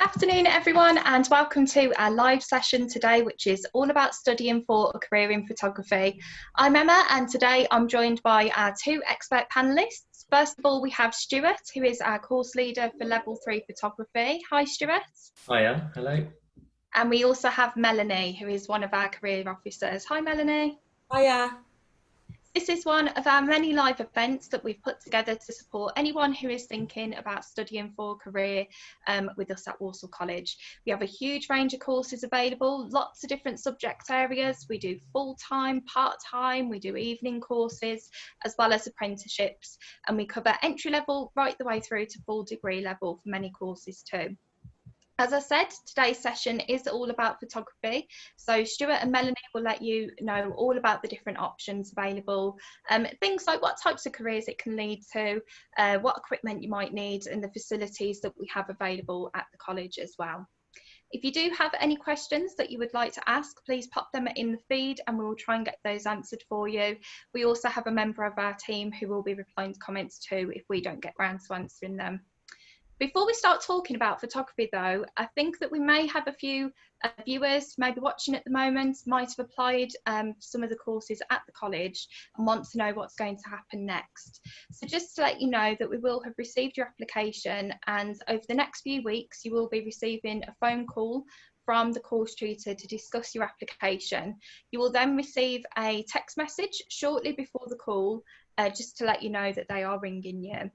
Afternoon everyone, and welcome to our live session today, which is all about studying for a career in photography. I'm Emma, and today I'm joined by our two expert panellists. First of all, we have Stuart, who is our course leader for Level 3 Photography. Hi Stuart. Hiya, hello. And we also have Melanie, who is one of our career officers. Hi Melanie. Hiya. This is one of our many live events that we've put together to support anyone who is thinking about studying for a career with us at Walsall College. We have a huge range of courses available, lots of different subject areas. We do full-time, part-time, we do evening courses, as well as apprenticeships, and we cover entry level right the way through to full degree level for many courses too. As I said, today's session is all about photography. So Stuart and Melanie will let you know all about the different options available, things like what types of careers it can lead to, what equipment you might need, and the facilities that we have available at the college as well. If you do have any questions that you would like to ask, please pop them in the feed and we will try and get those answered for you. We also have a member of our team who will be replying to comments too if we don't get round to answering them. Before we start talking about photography though, I think that we may have a few viewers maybe watching at the moment, might have applied some of the courses at the college and want to know what's going to happen next. So just to let you know that we will have received your application, and over the next few weeks you will be receiving a phone call from the course tutor to discuss your application. You will then receive a text message shortly before the call just to let you know that they are ringing you.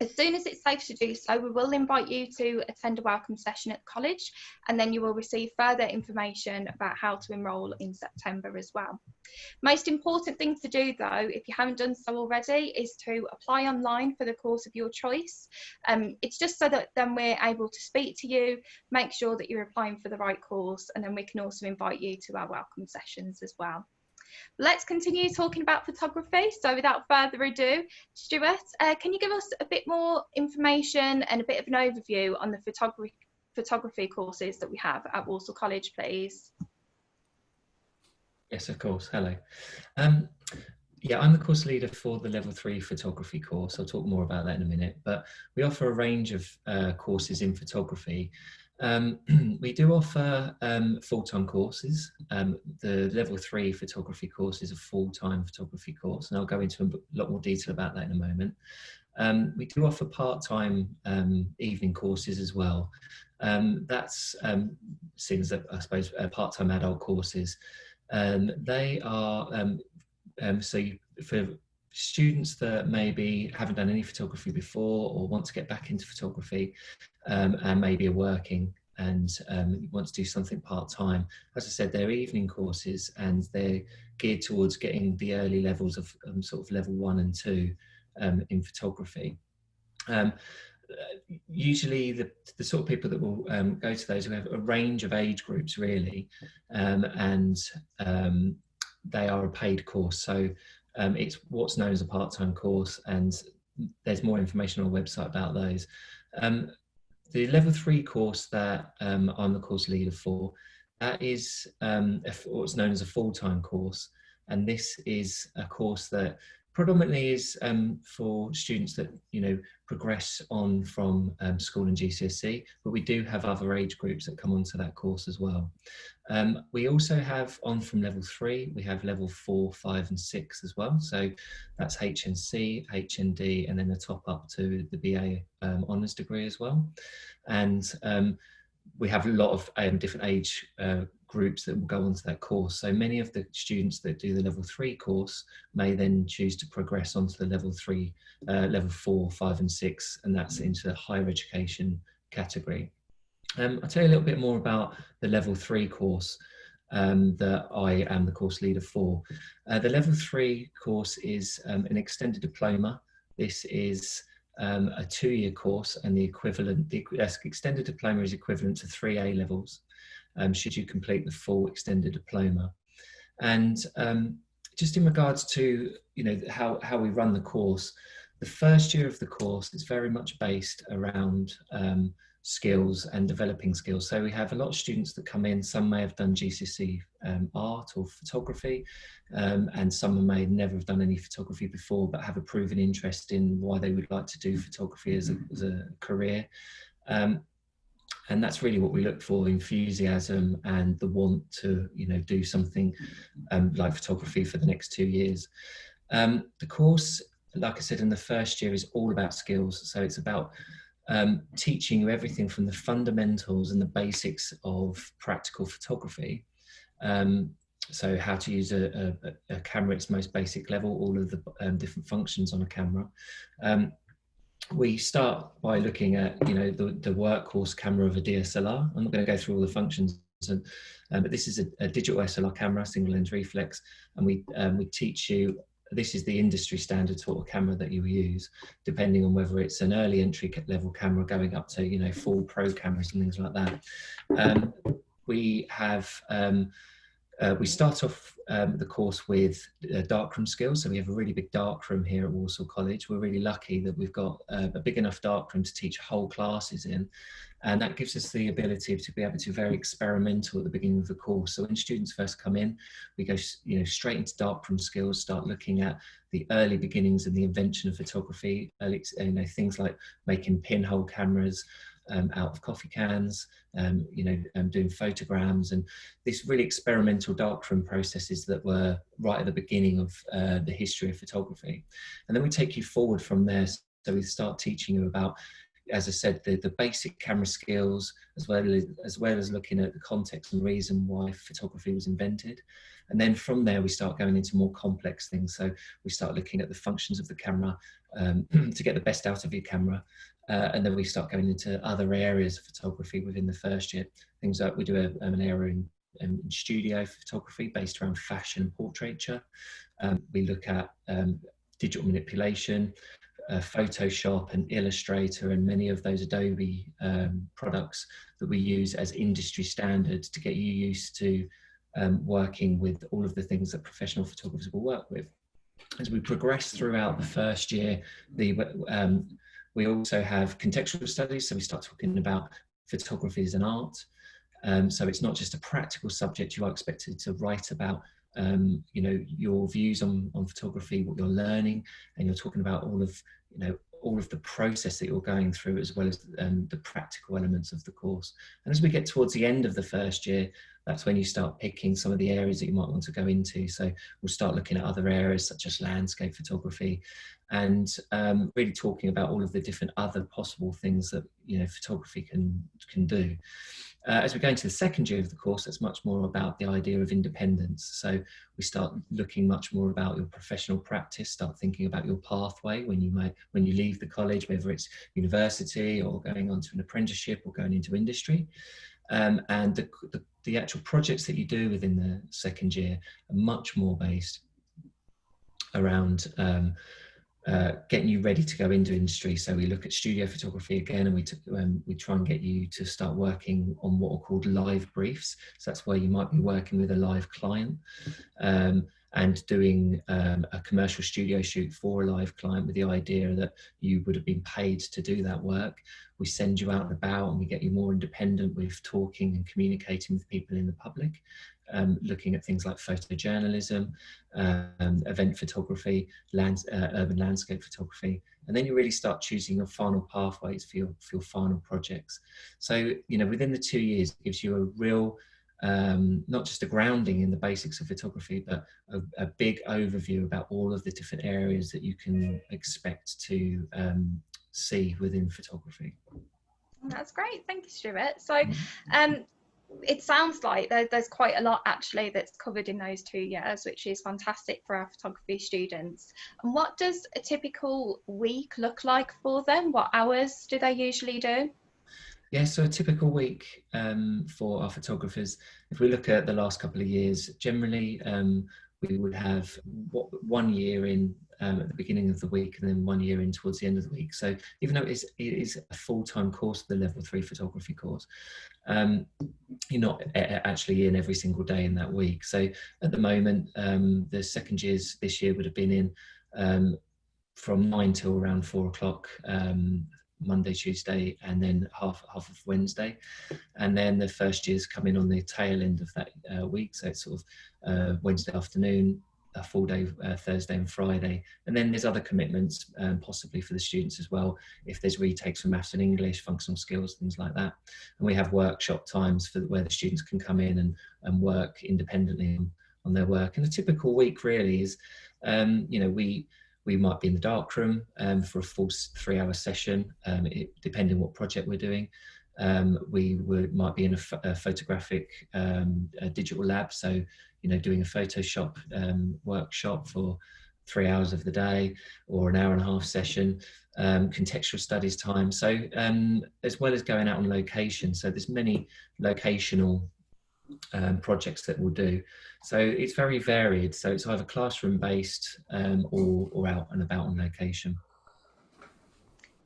As soon as it's safe to do so, we will invite you to attend a welcome session at college, and then you will receive further information about how to enrol in September as well. Most important thing to do though, if you haven't done so already, is to apply online for the course of your choice. It's just so that then we're able to speak to you, make sure that you're applying for the right course, and then we can also invite you to our welcome sessions as well. Let's continue talking about photography. So without further ado, Stuart, can you give us a bit more information and a bit of an overview on the photography courses that we have at Walsall College, please? Yes, of course. Hello. Yeah, I'm the course leader for the Level 3 photography course. I'll talk more about that in a minute, but we offer a range of courses in photography. We do offer full-time courses. The Level 3 photography course is a full-time photography course, and I'll go into a lot more detail about that in a moment. We do offer part-time evening courses as well. That's seen as, I suppose, part-time adult courses. They are, for students that maybe haven't done any photography before or want to get back into photography and maybe are working and want to do something part-time. As I said, they're evening courses and they're geared towards getting the early levels of sort of level 1 and 2 in photography. Usually the sort of people that will go to those, we have a range of age groups really, and they are a paid course. So it's what's known as a part-time course, and there's more information on our website about those. The Level 3 course that I'm the course leader for, that is what's known as a full-time course, and this is a course that predominantly is for students that progress on from school and GCSE, but we do have other age groups that come onto that course as well. We also have on from Level 3, we have Level 4, 5 and 6 as well. So that's HNC, HND, and then the top up to the BA honours degree as well. And we have a lot of different age groups that will go onto that course. So many of the students that do the Level 3 course may then choose to progress onto the Level 3, Level 4, 5 and 6, and that's into the higher education category. I'll tell you a little bit more about the Level 3 course that I am the course leader for. The Level 3 course is an extended diploma. This is a 2-year course, and the extended diploma is equivalent to 3 A levels should you complete the full extended diploma. And just in regards to how we run the course, the first year of the course is very much based around skills and developing skills. So we have a lot of students that come in, some may have done GCSE art or photography, and some may never have done any photography before but have a proven interest in why they would like to do photography as a career. And that's really what we look for: enthusiasm and the want to, do something like photography for the next 2 years. The course, like I said, in the first year is all about skills. So it's about teaching you everything from the fundamentals and the basics of practical photography. So how to use a camera at its most basic level, all of the different functions on a camera. We start by looking at, the workhorse camera of a DSLR. I'm not going to go through all the functions, but this is a digital SLR camera, single lens reflex, and we teach you. This is the industry standard sort of camera that you use, depending on whether it's an early entry level camera going up to, full pro cameras and things like that. We have we start off the course with darkroom skills. So we have a really big darkroom here at Walsall College. We're really lucky that we've got a big enough darkroom to teach whole classes in. And that gives us the ability to be able to be very experimental at the beginning of the course. So when students first come in, we go straight into darkroom skills, start looking at the early beginnings and the invention of photography, things like making pinhole cameras out of coffee cans, doing photograms, and this really experimental darkroom processes that were right at the beginning of the history of photography. And then we take you forward from there. So we start teaching you about, as I said, the basic camera skills, as well as looking at the context and reason why photography was invented. And then from there, we start going into more complex things. So we start looking at the functions of the camera to get the best out of your camera. And then we start going into other areas of photography within the first year. Things like we do an area in studio photography based around fashion and portraiture. We look at digital manipulation, Photoshop and Illustrator, and many of those Adobe products that we use as industry standards to get you used to working with all of the things that professional photographers will work with. As we progress throughout the first year, we also have contextual studies. So we start talking about photography as an art. So it's not just a practical subject. You are expected to write about your views on photography, what you're learning, and you're talking about all of the process that you're going through, as well as the practical elements of the course. And as we get towards the end of the first year, that's when you start picking some of the areas that you might want to go into. So we'll start looking at other areas such as landscape photography, and really talking about all of the different other possible things that photography can do. As we go into the second year of the course, that's much more about the idea of independence. So we start looking much more about your professional practice, start thinking about your pathway when you leave the college, whether it's university or going on to an apprenticeship or going into industry. And the actual projects that you do within the second year are much more based around getting you ready to go into industry. So we look at studio photography again, and we try and get you to start working on what are called live briefs. So that's where you might be working with a live client and doing a commercial studio shoot for a live client with the idea that you would have been paid to do that work. We send you out and about, and we get you more independent with talking and communicating with people in the public. Looking at things like photojournalism, event photography, urban landscape photography, and then you really start choosing your final pathways for your final projects. So within the 2 years, it gives you a real not just a grounding in the basics of photography, but a big overview about all of the different areas that you can expect to see within photography. That's great, thank you, Stuart. So it sounds like there's quite a lot actually that's covered in those 2 years, which is fantastic for our photography students. And what does a typical week look like for them? What hours do they usually do? Yeah, so a typical week for our photographers, if we look at the last couple of years, generally we would have 1 year in at the beginning of the week, and then 1 year in towards the end of the week. So even though it is a full-time course, the level 3 photography course, you're not actually in every single day in that week. So at the moment, the second years this year would have been in from 9 till around 4 o'clock, Monday, Tuesday, and then half of Wednesday. And then the first years come in on the tail end of that week. So it's sort of Wednesday afternoon, a full day Thursday and Friday. And then there's other commitments possibly for the students as well, if there's retakes for maths and English, functional skills, things like that. And we have workshop times where the students can come in and work independently on their work. And a typical week really is, we might be in the darkroom for a full 3-hour session, depending what project we're doing. We might be in a photographic digital lab, so doing a Photoshop workshop for 3 hours of the day, or an hour and a half session, contextual studies time. So as well as going out on location, so there's many locational projects that we'll do. So it's very varied. So it's either classroom based or out and about on location.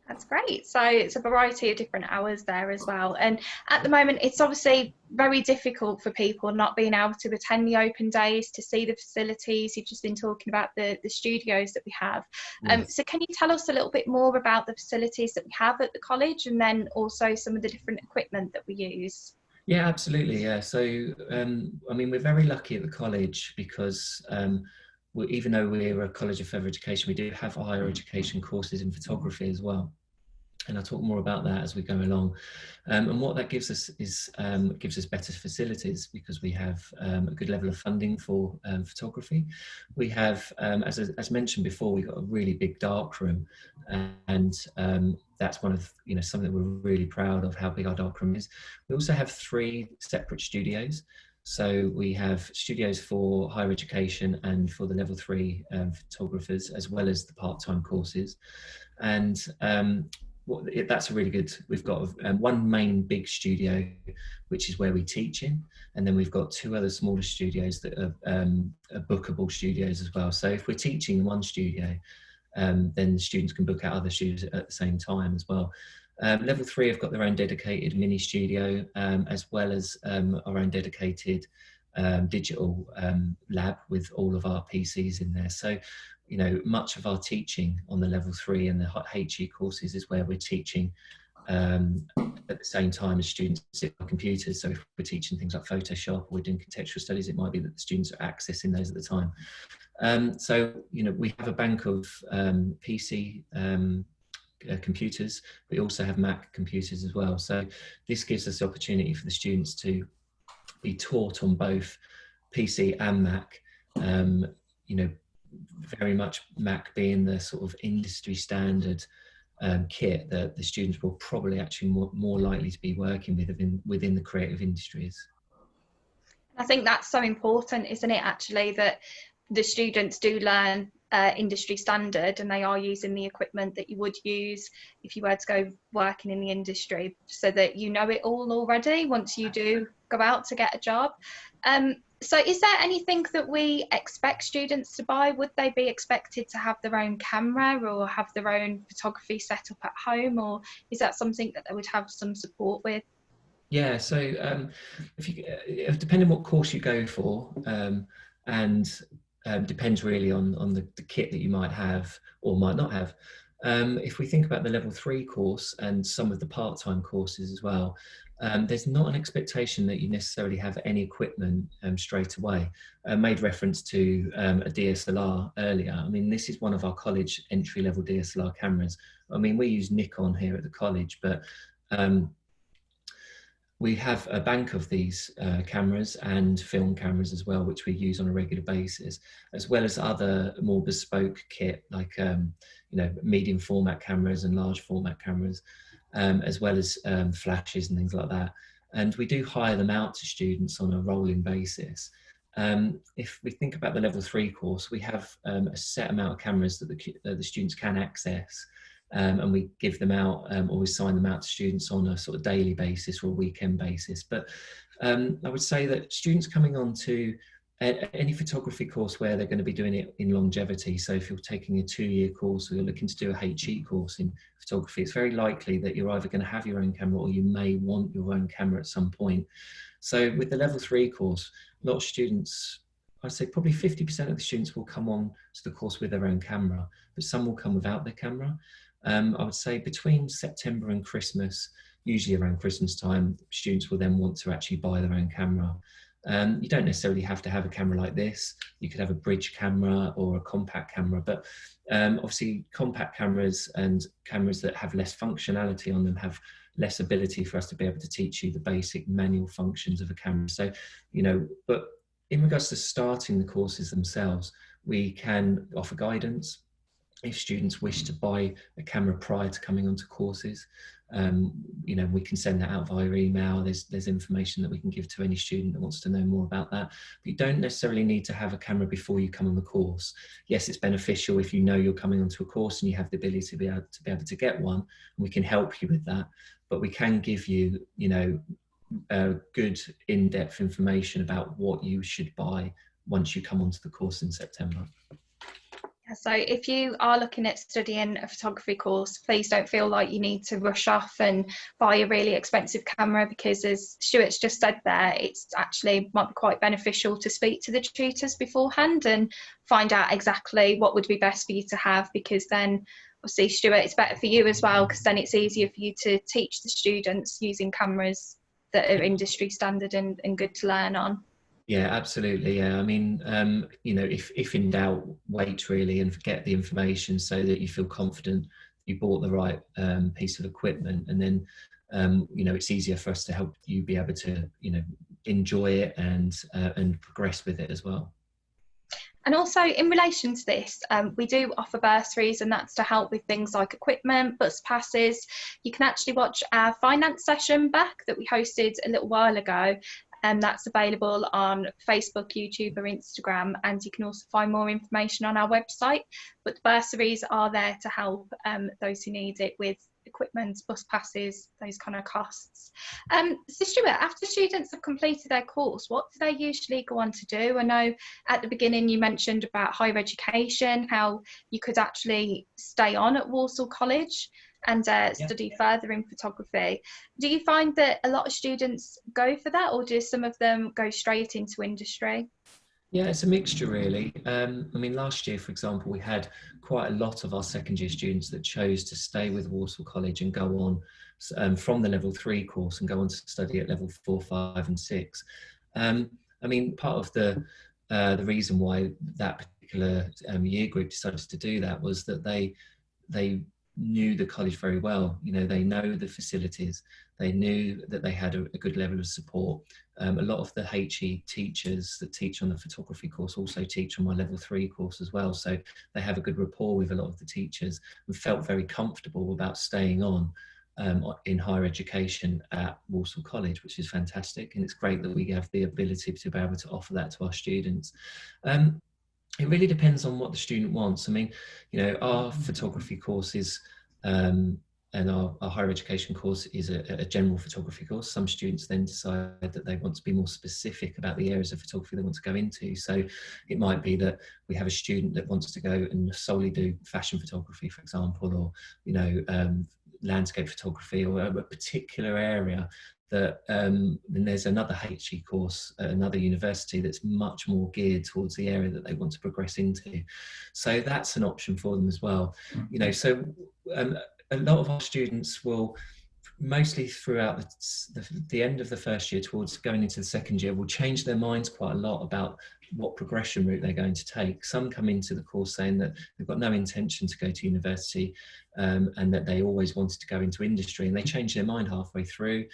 That's great. So it's a variety of different hours there as well. And at the moment, it's obviously very difficult for people not being able to attend the open days, to see the facilities. You've just been talking about the studios that we have. Yes. So can you tell us a little bit more about the facilities that we have at the college, and then also some of the different equipment that we use? Yeah, absolutely. Yeah. So, we're very lucky at the college because even though we're a college of further education, we do have higher education courses in photography as well. And I'll talk more about that as we go along. And what that gives us is gives us better facilities, because we have a good level of funding for photography. We have, as mentioned before, we've got a really big dark room, and that's one of something that we're really proud of, how big our dark room is. We also have 3 separate studios. So we have studios for higher education and for the level 3 photographers, as well as the part-time courses. And that's a really good, we've got one main big studio, which is where we teach in. And then we've got 2 other smaller studios that are bookable studios as well. So if we're teaching in one studio, then the students can book out other studios at the same time as well. Level 3 have got their own dedicated mini studio, as well as our own dedicated digital lab with all of our PCs in there. So, much of our teaching on the level 3 and the HE courses is where we're teaching at the same time as students sit on computers. So if we're teaching things like Photoshop, or we're doing contextual studies, it might be that the students are accessing those at the time. So, we have a bank of PC computers. We also have Mac computers as well. So this gives us the opportunity for the students to be taught on both PC and Mac. Very much Mac being the sort of industry standard kit that the students will probably actually more likely to be working with within the creative industries. I think that's so important, isn't it, actually, that the students do learn industry standard, and they are using the equipment that you would use if you were to go working in the industry, so that you know it all already once you do go out to get a job. So is there anything that we expect students to buy? Would they be expected to have their own camera or have their own photography set up at home, or is that something that they would have some support with? Yeah, so depending on what course you go for, and depends really on the kit that you might have or might not have. If we think about the level 3 course and some of the part-time courses as well, there's not an expectation that you necessarily have any equipment straight away. I made reference to a DSLR earlier. This is one of our college entry-level DSLR cameras. We use Nikon here at the college, but we have a bank of these cameras and film cameras as well, which we use on a regular basis, as well as other more bespoke kit, like medium format cameras and large format cameras, as well as flashes and things like that. And we do hire them out to students on a rolling basis. If we think about the level 3 course, we have a set amount of cameras that the students can access. And we give them out, or we sign them out to students on a sort of daily basis or a weekend basis. But I would say that students coming on to any photography course where they're going to be doing it in longevity, so if you're taking a 2-year course or you're looking to do a HE course in photography, it's very likely that you're either going to have your own camera or you may want your own camera at some point. So with the level 3 course, a lot of students, I'd say probably 50% of the students will come on to the course with their own camera, but some will come without their camera. I would say between September and Christmas, usually around Christmas time, students will then want to actually buy their own camera. You don't necessarily have to have a camera like this. You could have a bridge camera or a compact camera, but obviously compact cameras and cameras that have less functionality on them have less ability for us to be able to teach you the basic manual functions of a camera. So, you know, but in regards to starting the courses themselves, we can offer guidance. If students wish to buy a camera prior to coming onto courses, you know, we can send that out via email. There's information that we can give to any student that wants to know more about that. But you don't necessarily need to have a camera before you come on the course. Yes, it's beneficial if you know you're coming onto a course and you have the ability to be able to get one, and we can help you with that. But we can give you, you know, good in-depth information about what you should buy once you come onto the course in September. So if you are looking at studying a photography course, please don't feel like you need to rush off and buy a really expensive camera, because as Stuart's just said there, it's actually might be quite beneficial to speak to the tutors beforehand and find out exactly what would be best for you to have, because then obviously, Stuart, it's better for you as well, because then it's easier for you to teach the students using cameras that are industry standard and good to learn on. Yeah, absolutely. Yeah, I mean, you know, if in doubt, wait really and get the information so that you feel confident you bought the right piece of equipment, and then you know, it's easier for us to help you be able to, you know, enjoy it and progress with it as well. And also in relation to this, we do offer bursaries, and that's to help with things like equipment, bus passes. You can actually watch our finance session back that we hosted a little while ago, and that's available on Facebook, YouTube or Instagram, and you can also find more information on our website. But the bursaries are there to help those who need it with equipment, bus passes, those kind of costs. So Stuart, after students have completed their course, what do they usually go on to do? I know at the beginning you mentioned about higher education, how you could actually stay on at Walsall College and study further in photography. Do you find that a lot of students go for that, or do some of them go straight into industry? Yeah, it's a mixture really. I mean, last year, for example, we had quite a lot of our second year students that chose to stay with Walsall College and go on from the level 3 course and go on to study at level 4, 5 and 6. I mean, part of the reason why that particular year group decided to do that was that they knew the college very well. You know, they know the facilities. They knew that they had a good level of support. A lot of the HE teachers that teach on the photography course also teach on my level 3 course as well. So they have a good rapport with a lot of the teachers and felt very comfortable about staying on in higher education at Walsall College, which is fantastic. And it's great that we have the ability to be able to offer that to our students. It really depends on what the student wants. I mean, you know, our photography course is, and our higher education course is a general photography course. Some students then decide that they want to be more specific about the areas of photography they want to go into. So it might be that we have a student that wants to go and solely do fashion photography, for example, or, you know, landscape photography, or a particular area that then there's another HE course at another university that's much more geared towards the area that they want to progress into. So that's an option for them as well. You know, so a lot of our students will, mostly throughout the end of the first year towards going into the second year, will change their minds quite a lot about what progression route they're going to take. Some come into the course saying that they've got no intention to go to university and that they always wanted to go into industry, and they change their mind halfway through,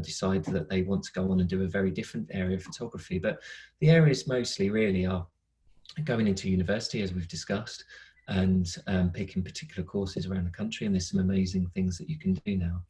decide that they want to go on and do a very different area of photography. But the areas mostly really are going into university, as we've discussed, and picking particular courses around the country, and there's some amazing things that you can do now.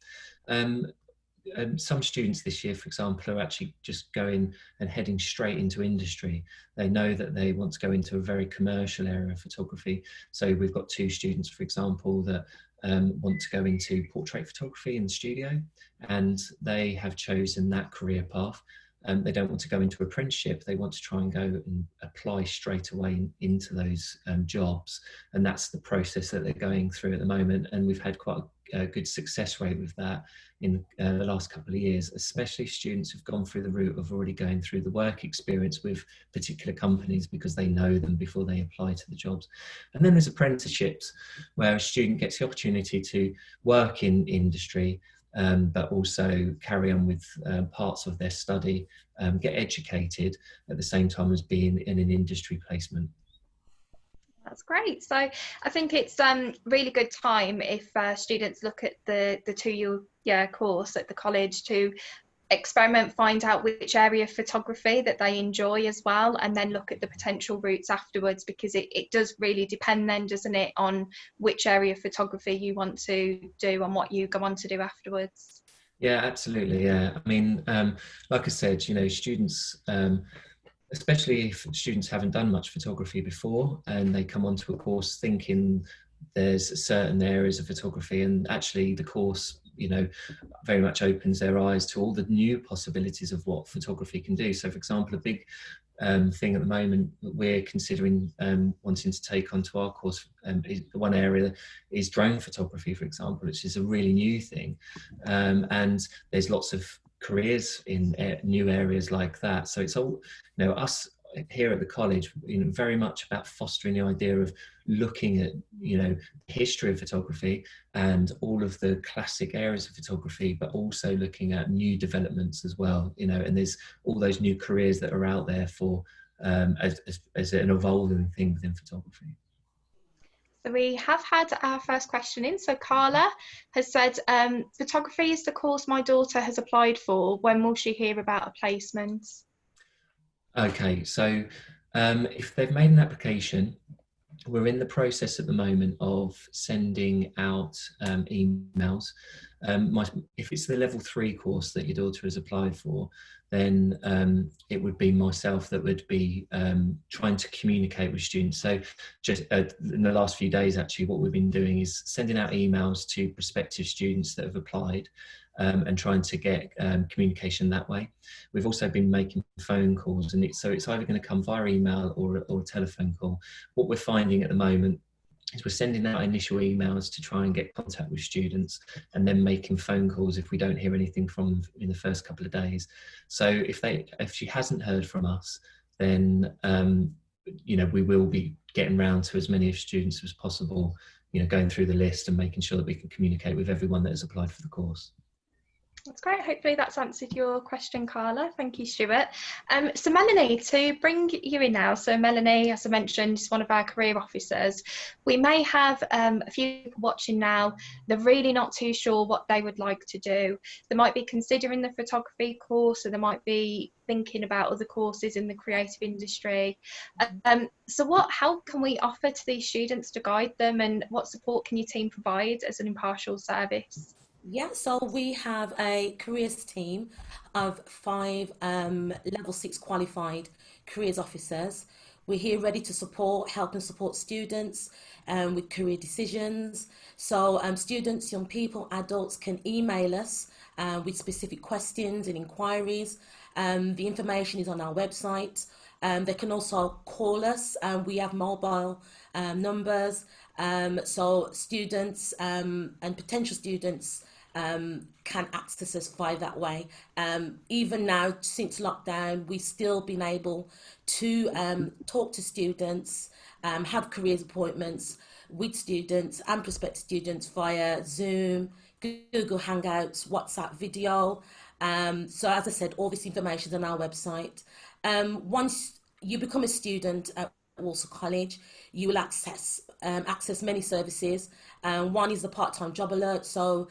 Some students this year, for example, are actually just going and heading straight into industry. They know that they want to go into a very commercial area of photography. So we've got 2 students, for example, that want to go into portrait photography in the studio, and they have chosen that career path. They don't want to go into apprenticeship. They want to try and go and apply straight away into those jobs. And that's the process that they're going through at the moment. And we've had quite a good success rate with that in the last couple of years, especially students who've gone through the route of already going through the work experience with particular companies because they know them before they apply to the jobs. And then there's apprenticeships, where a student gets the opportunity to work in industry but also carry on with parts of their study, get educated at the same time as being in an industry placement. That's great. So I think it's really good time if students look at the 2-year course at the college to experiment, find out which area of photography that they enjoy as well, and then look at the potential routes afterwards, because it does really depend then, doesn't it, on which area of photography you want to do and what you go on to do afterwards. Yeah, absolutely. Yeah, I mean, like I said, you know, students, especially if students haven't done much photography before and they come onto a course thinking there's certain areas of photography, and actually the course, you know, very much opens their eyes to all the new possibilities of what photography can do. So for example, a big thing at the moment that we're considering wanting to take onto our course, is one area is drone photography, for example, which is a really new thing, and there's lots of careers in new areas like that. So it's all, you know, us here at the college, you know, very much about fostering the idea of looking at, you know, the history of photography and all of the classic areas of photography, but also looking at new developments as well, you know, and there's all those new careers that are out there for as an evolving thing within photography. So we have had our first question in. So Carla has said, photography is the course my daughter has applied for. When will she hear about a placement? Okay, so if they've made an application, we're in the process at the moment of sending out emails. If it's the level 3 course that your daughter has applied for, then it would be myself that would be trying to communicate with students. So just in the last few days, actually, what we've been doing is sending out emails to prospective students that have applied, and trying to get communication that way. We've also been making phone calls, and so it's either going to come via email or a telephone call. What we're finding at the moment is we're sending out initial emails to try and get contact with students, and then making phone calls if we don't hear anything from them in the first couple of days. So if she hasn't heard from us, then you know, we will be getting round to as many students as possible, you know, going through the list and making sure that we can communicate with everyone that has applied for the course. That's great. Hopefully that's answered your question, Carla. Thank you, Stuart. So Melanie, to bring you in now. So Melanie, as I mentioned, is one of our career officers. We may have a few people watching now. They're really not too sure what they would like to do. They might be considering the photography course, or they might be thinking about other courses in the creative industry. So what help can we offer to these students to guide them, and what support can your team provide as an impartial service? Yeah, so we have a careers team of 5 level 6 qualified careers officers. We're here ready to help and support students with career decisions. So students, young people, adults can email us with specific questions and inquiries. The information is on our website. They can also call us. We have mobile numbers. So students and potential students can access us via that way. Even now, since lockdown, we've still been able to talk to students, have careers appointments with students and prospective students via Zoom, Google Hangouts, WhatsApp video. So as I said, all this information is on our website. Once you become a student at Walsall College, you will access many services. One is the part-time job alert. So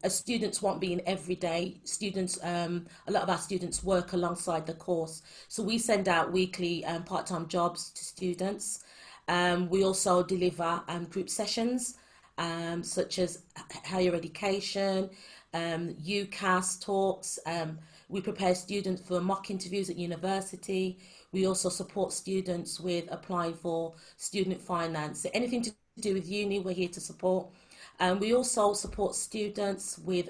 students won't be in every day. Students, a lot of our students work alongside the course. So we send out weekly part-time jobs to students. We also deliver group sessions such as higher education, UCAS talks. We prepare students for mock interviews at university. We also support students with applying for student finance. So anything to do with uni, we're here to support. We also support students with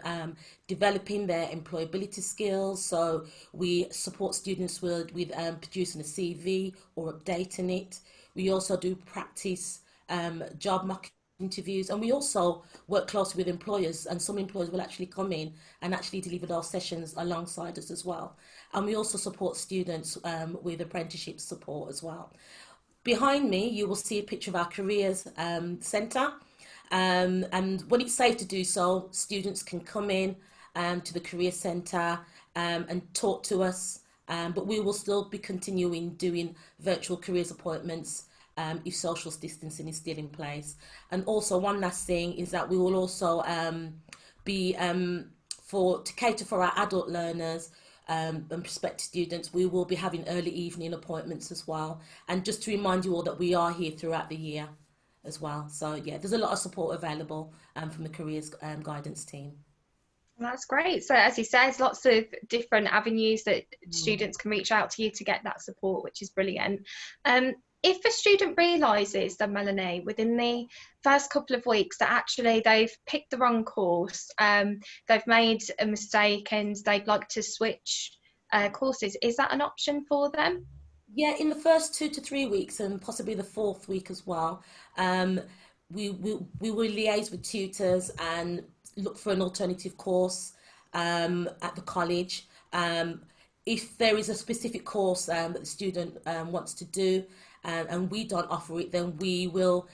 developing their employability skills. So we support students with producing a CV or updating it. We also do practice job mock interviews, and we also work closely with employers, and some employers will actually come in and actually deliver those sessions alongside us as well. And we also support students with apprenticeship support as well. Behind me, you will see a picture of our careers centre. And when it's safe to do so, students can come in to the Career Centre and talk to us. But we will still be continuing doing virtual careers appointments if social distancing is still in place. And also, one last thing is that we will also be to cater for our adult learners and prospective students, we will be having early evening appointments as well. And just to remind you all that we are here throughout the year as well. So yeah, there's a lot of support available from the careers guidance team. That's great. So as you said, lots of different avenues that students can reach out to you to get that support, which is brilliant. If a student realises, then Melanie, within the first couple of weeks that actually they've picked the wrong course, they've made a mistake and they'd like to switch courses, is that an option for them? Yeah, in the first 2 to 3 weeks and possibly the fourth week as well, we will liaise with tutors and look for an alternative course at the college. If there is a specific course that the student wants to do and we don't offer it, then we will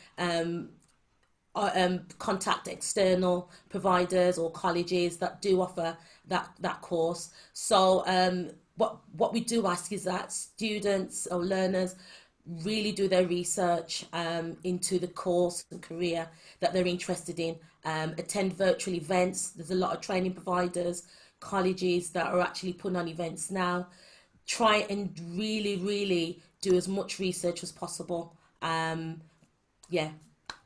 contact external providers or colleges that do offer that course. So what we do ask is that students or learners really do their research into the course and career that they're interested in. Attend virtual events. There's a lot of training providers, colleges that are actually putting on events now. Try and really do as much research as possible. Yeah,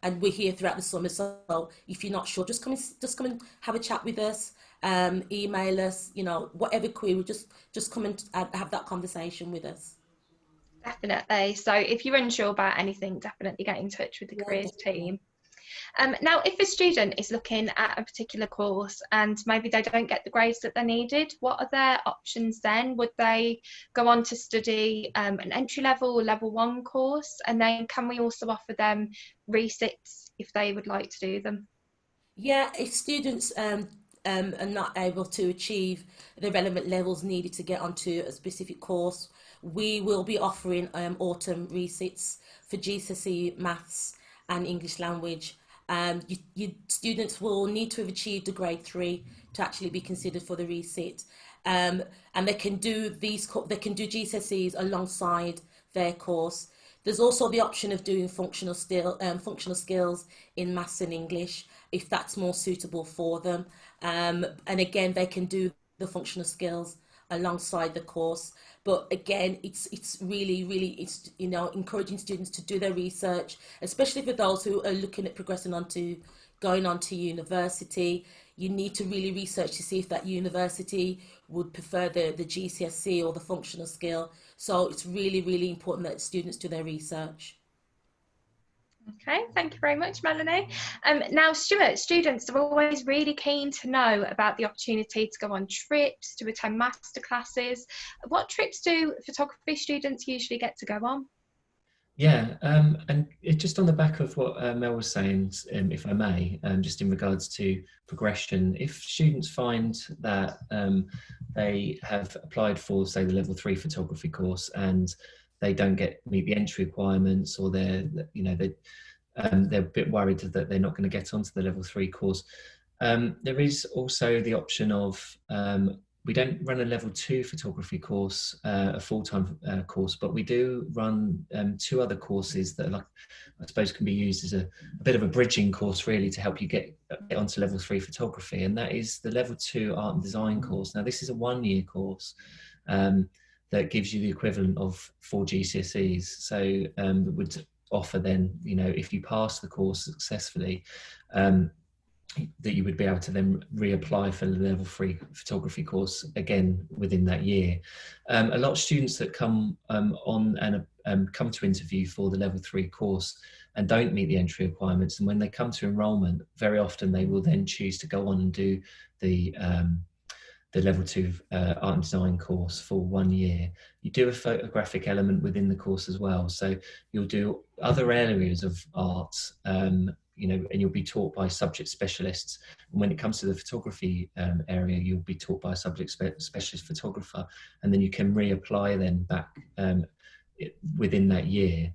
and we're here throughout the summer, so if you're not sure, just come and have a chat with us. Email us, whatever query, just come and have that conversation with us. Definitely. So if you're unsure about anything, definitely get in touch with the careers team. Now, if a student is looking at a particular course and maybe they don't get the grades that they needed, what are their options then? Would they go on to study an entry-level or level 1 course? And then can we also offer them resits if they would like to do them? Yeah, if students are not able to achieve the relevant levels needed to get onto a specific course, we will be offering autumn resits for GCSE Maths and English language. You students will need to have achieved a grade 3 to actually be considered for the resit, and they can do GCSEs alongside their course. There's also the option of doing functional skills in maths and English if that's more suitable for them. And again, they can do the functional skills alongside the course. But again, it's really encouraging students to do their research, especially for those who are looking at going on to university. You need to really research to see if that university would prefer the GCSE or the functional skill. So it's really important that students do their research. Okay, thank you very much, Melanie. Now, Stuart, students are always really keen to know about the opportunity to go on trips, to attend masterclasses. What trips do photography students usually get to go on? Yeah, and just on the back of what Mel was saying, if I may, just in regards to progression, if students find that they have applied for, say, the level 3 photography course and they don't meet the entry requirements, or they're a bit worried that they're not going to get onto the level 3 course, there is also the option of we don't run a level 2 photography course, a full-time course, but we do run 2 other courses that I suppose can be used as a bit of a bridging course, really, to help you get onto level 3 photography. And that is the level 2 art and design course. Now, this is a 1-year course that gives you the equivalent of 4 GCSEs. So that would offer then, if you pass the course successfully, that you would be able to then reapply for the level 3 photography course again within that year. A lot of students that come on and come to interview for the level 3 course and don't meet the entry requirements, and when they come to enrolment, very often they will then choose to go on and do the level 2 art and design course for 1 year. You do a photographic element within the course as well, so you'll do other areas of art, and you'll be taught by subject specialists. And when it comes to the photography area, you'll be taught by a subject specialist photographer, and then you can reapply then back within that year.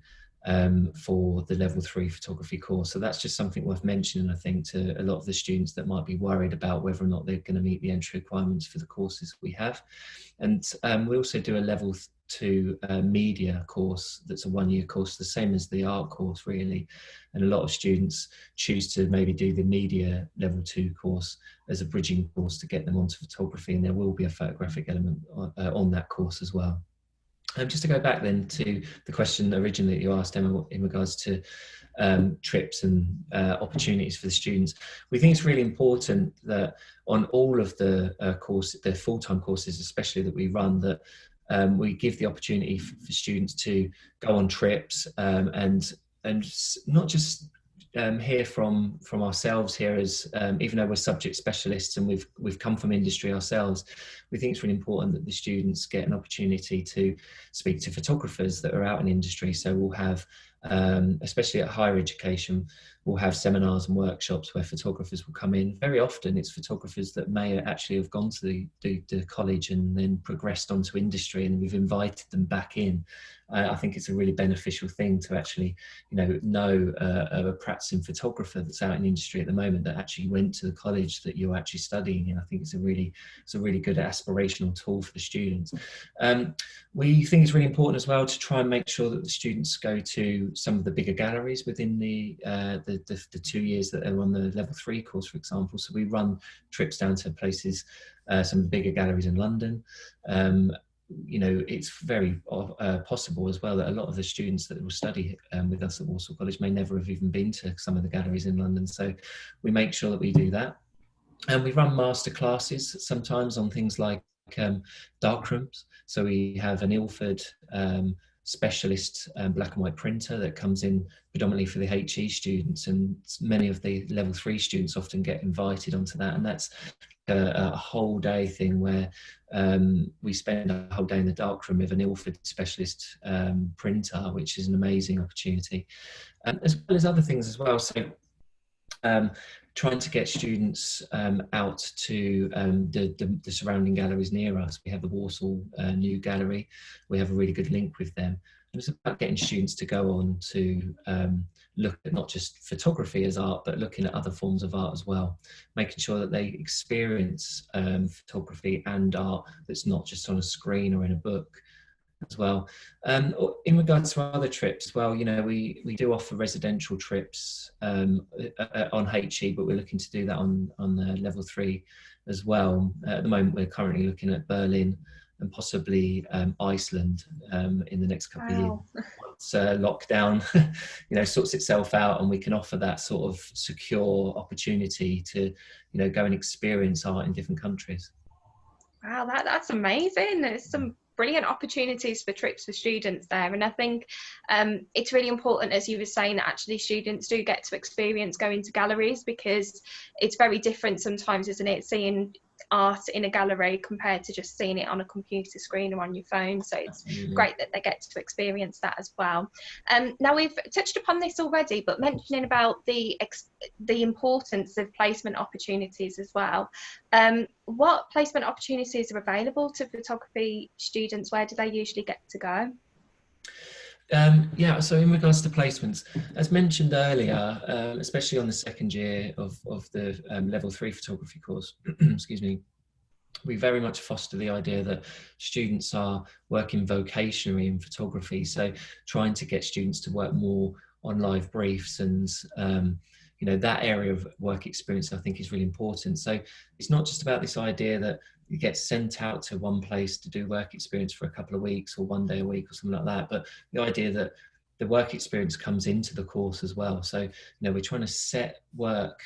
for the level 3 photography course. So that's just something worth mentioning, I think, to a lot of the students that might be worried about whether or not they're going to meet the entry requirements for the courses we have. And we also do a level 2 media course that's a 1-year course, the same as the art course really. And a lot of students choose to maybe do the media level 2 course as a bridging course to get them onto photography, and there will be a photographic element on that course as well. Just to go back then to the question originally that you asked, Emma, in regards to trips and opportunities for the students, we think it's really important that on all of the the full-time courses, especially that we run, that we give the opportunity for students to go on trips and not just hear from ourselves here as even though we're subject specialists and we've come from industry ourselves, we think it's really important that the students get an opportunity to speak to photographers that are out in industry. So we'll have especially at higher education, we'll have seminars and workshops where photographers will come in. Very often it's photographers that may actually have gone to the college and then progressed onto industry, and we've invited them back in. I think it's a really beneficial thing to actually know a practicing photographer that's out in industry at the moment that actually went to the college that you're actually studying in. I think it's a really good aspirational tool for the students. We think it's really important as well to try and make sure that the students go to some of the bigger galleries within the 2 years that they're on the level 3 course, for example. So we run trips down to places, some of the bigger galleries in London. It's very possible as well that a lot of the students that will study with us at Walsall College may never have even been to some of the galleries in London. So we make sure that we do that. And we run master classes sometimes on things like darkrooms. So we have an Ilford specialist black and white printer that comes in predominantly for the HE students, and many of the level 3 students often get invited onto that, and that's a whole day thing where we spend a whole day in the darkroom with an Ilford specialist printer, which is an amazing opportunity, as well as other things as well. So trying to get students out to the surrounding galleries near us. We have the Walsall New Gallery. We have a really good link with them. And it's about getting students to go on to look at not just photography as art, but looking at other forms of art as well, making sure that they experience photography and art that's not just on a screen or in a book as well. In regards to other trips, well, we do offer residential trips on HE, but we're looking to do that on the level 3 as well. At the moment, we're currently looking at Berlin and possibly Iceland in the next couple of years. Once lockdown, sorts itself out, and we can offer that sort of secure opportunity to, go and experience art in different countries. Wow, that's amazing. There's some brilliant opportunities for trips for students there, and I think it's really important, as you were saying, that actually students do get to experience going to galleries, because it's very different sometimes, isn't it, seeing art in a gallery compared to just seeing it on a computer screen or on your phone. So it's great that they get to experience that as well. Now, we've touched upon this already, but mentioning about the importance of placement opportunities as well. What placement opportunities are available to photography students? Where do they usually get to go? So in regards to placements, as mentioned earlier, especially on the second year of the level 3 photography course, excuse me, we very much foster the idea that students are working vocationally in photography. So trying to get students to work more on live briefs and that area of work experience, I think, is really important. So it's not just about this idea that you get sent out to one place to do work experience for a couple of weeks or 1 day a week or something like that, but the idea that the work experience comes into the course as well. So, we're trying to set work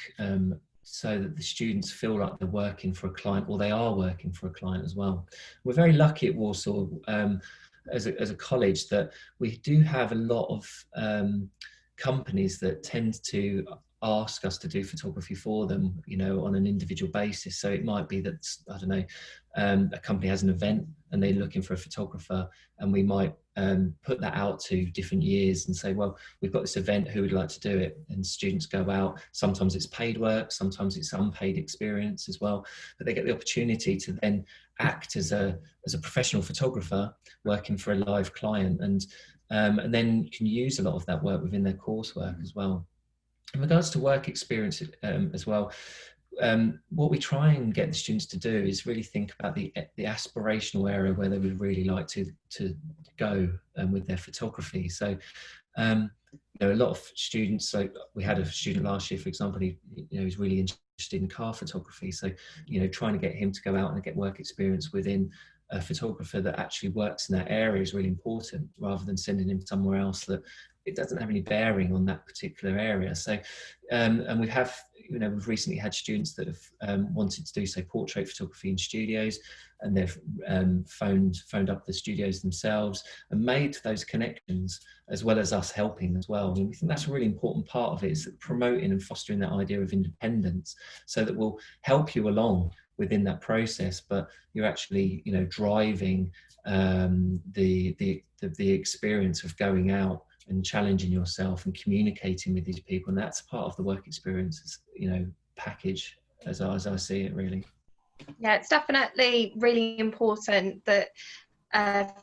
so that the students feel like they're working for a client, or they are working for a client as well. We're very lucky at Walsall as a college that we do have a lot of companies that tend to ask us to do photography for them, on an individual basis. So it might be that, I don't know, a company has an event and they're looking for a photographer, and we might put that out to different years and say, well, we've got this event, who would like to do it? And students go out. Sometimes it's paid work, sometimes it's unpaid experience as well, but they get the opportunity to then act as a professional photographer working for a live client. And and then can use a lot of that work within their coursework as well. In regards to work experience as well, what we try and get the students to do is really think about the aspirational area where they would really like to go with their photography. So a lot of students, so we had a student last year, for example, he was really interested in car photography. So trying to get him to go out and get work experience within a photographer that actually works in that area is really important, rather than sending him somewhere else that it doesn't have any bearing on that particular area. So and we've recently had students that have wanted to do, say, portrait photography in studios, and they've phoned up the studios themselves and made those connections, as well as us helping as well. And we think that's a really important part of it, is promoting and fostering that idea of independence, so that we'll help you along within that process, but you're actually driving the experience of going out and challenging yourself and communicating with these people. And that's part of the work experience, package, as I see it, really. Yeah, it's definitely really important that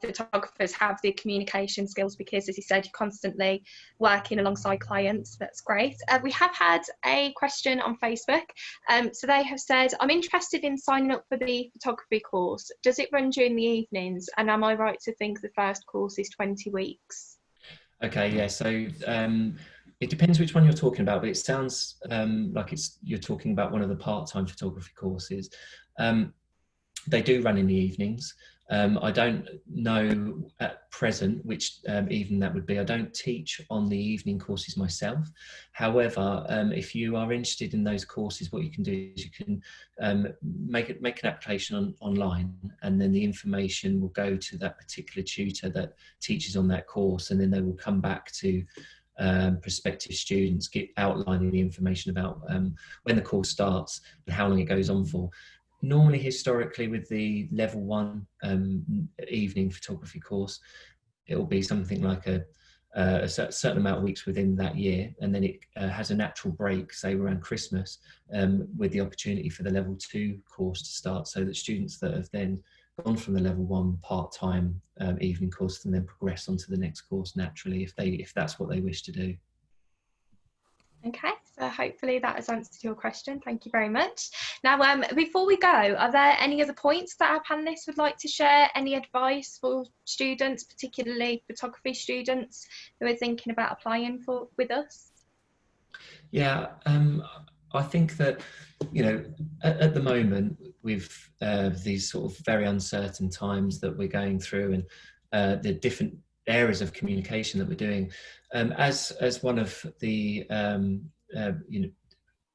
photographers have the communication skills, because, as you said, you're constantly working alongside clients. That's great. We have had a question on Facebook. So they have said, I'm interested in signing up for the photography course. Does it run during the evenings? And am I right to think the first course is 20 weeks? Okay, yeah, so it depends which one you're talking about, but it sounds like you're talking about one of the part-time photography courses. They do run in the evenings. I don't know at present which evening that would be. I don't teach on the evening courses myself. However, if you are interested in those courses, what you can do is you can make an application online, and then the information will go to that particular tutor that teaches on that course, and then they will come back to prospective students, outlining the information about when the course starts and how long it goes on for. Normally, historically, with the level 1 evening photography course, it will be something like a certain amount of weeks within that year, and then it has a natural break, say around Christmas, with the opportunity for the level 2 course to start, so that students that have then gone from the level 1 part-time evening course can then progress onto the next course naturally, if that's what they wish to do. Okay, so hopefully that has answered your question. Thank you very much. Now, before we go, are there any other points that our panellists would like to share? Any advice for students, particularly photography students who are thinking about applying with us? Yeah, I think that, at the moment, with these sort of very uncertain times that we're going through, and the different areas of communication that we're doing, as one of the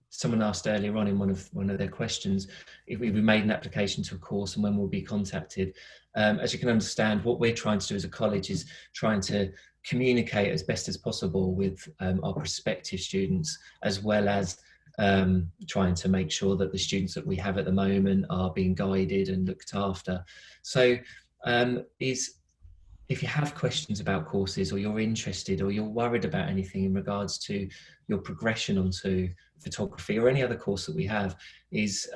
someone asked earlier on in one of their questions if we made an application to a course and when we'll be contacted. As you can understand, what we're trying to do as a college is trying to communicate as best as possible with our prospective students, as well as trying to make sure that the students that we have at the moment are being guided and looked after. So if you have questions about courses, or you're interested, or you're worried about anything in regards to your progression onto photography or any other course that we have, is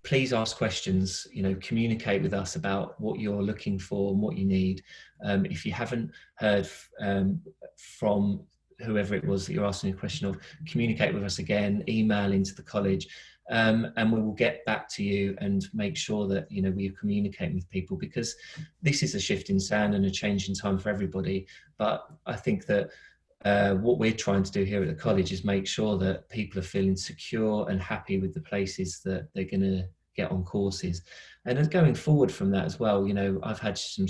please ask questions. Communicate with us about what you're looking for and what you need. If you haven't heard from whoever it was that you're asking a question of, communicate with us again, email into the college, and we will get back to you and make sure that we're communicating with people, because this is a shift in sand and a change in time for everybody. But I think that what we're trying to do here at the college is make sure that people are feeling secure and happy with the places that they're going to get on courses. And then going forward from that as well, I've had some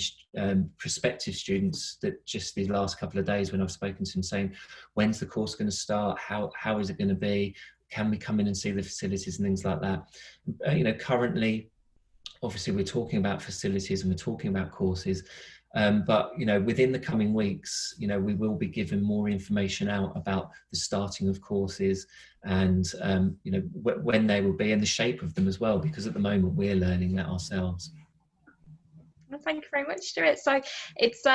prospective students that just these last couple of days, when I've spoken to them, saying, when's the course going to start? How is it going to be? Can we come in and see the facilities and things like that? Currently, obviously, we're talking about facilities and we're talking about courses. But within the coming weeks, we will be giving more information out about the starting of courses, and when they will be, and the shape of them as well, because at the moment we're learning that ourselves. Well, thank you very much, Stuart. So it's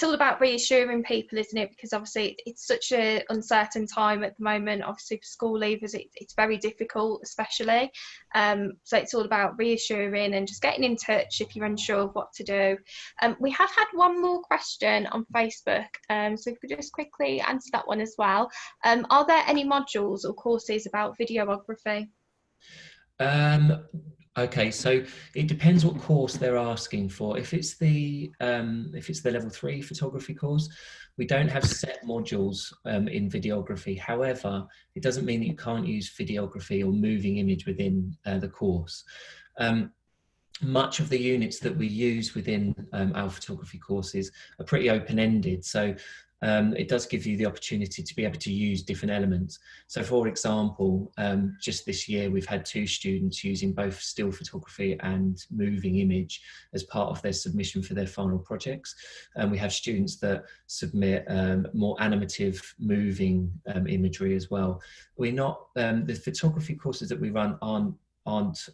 all about reassuring people, isn't it? Because obviously it's such an uncertain time at the moment. Obviously for school leavers, it's very difficult, especially. So it's all about reassuring and just getting in touch if you're unsure of what to do. We have had one more question on Facebook, so if we could just quickly answer that one as well. Are there any modules or courses about videography? Okay, so it depends what course they're asking for. If it's the level 3 photography course, we don't have set modules in videography. However, it doesn't mean that you can't use videography or moving image within the course. Much of the units that we use within our photography courses are pretty open-ended. So it does give you the opportunity to be able to use different elements. So for example, just this year, we've had 2 students using both still photography and moving image as part of their submission for their final projects. And we have students that submit more animative moving imagery as well. We're not, the photography courses that we run aren't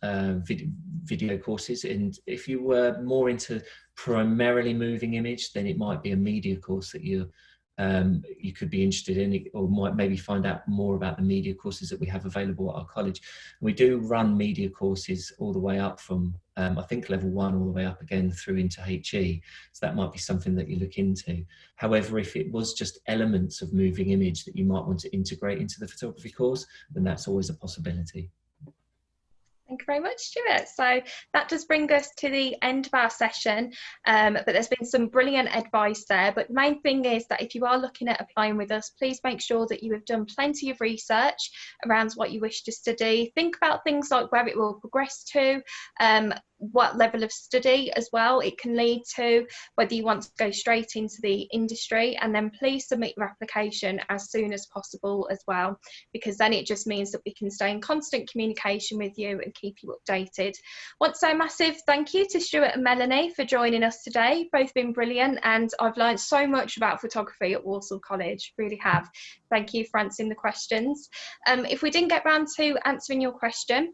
video courses, and if you were more into primarily moving image, then it might be a media course that you could be interested in, or might maybe find out more about the media courses that we have available at our college. We do run media courses all the way up from I think level 1 all the way up again through into HE, so that might be something that you look into. However, if it was just elements of moving image that you might want to integrate into the photography course, then that's always a possibility. Thank you very much, Stuart. So that does bring us to the end of our session, but there's been some brilliant advice there. But the main thing is that if you are looking at applying with us, please make sure that you have done plenty of research around what you wish to study. Think about things like where it will progress to, what level of study as well it can lead to, whether you want to go straight into the industry, and then please submit your application as soon as possible as well, because then it just means that we can stay in constant communication with you and keep you updated. Once a massive thank you to Stuart and Melanie for joining us today. Both been brilliant, and I've learned so much about photography at Walsall College, really have. Thank you for answering the questions. If we didn't get round to answering your question,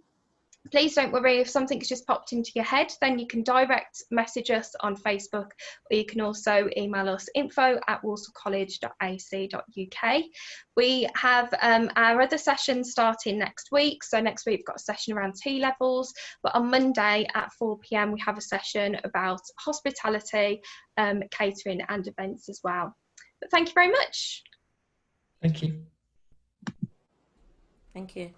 please don't worry if something's just popped into your head, then you can direct message us on Facebook, or you can also email us info@walsallcollege.ac.uk. We have our other sessions starting next week. So next week we've got a session around T-levels, but on Monday at 4 p.m. we have a session about hospitality, catering and events as well. But thank you very much. Thank you. Thank you.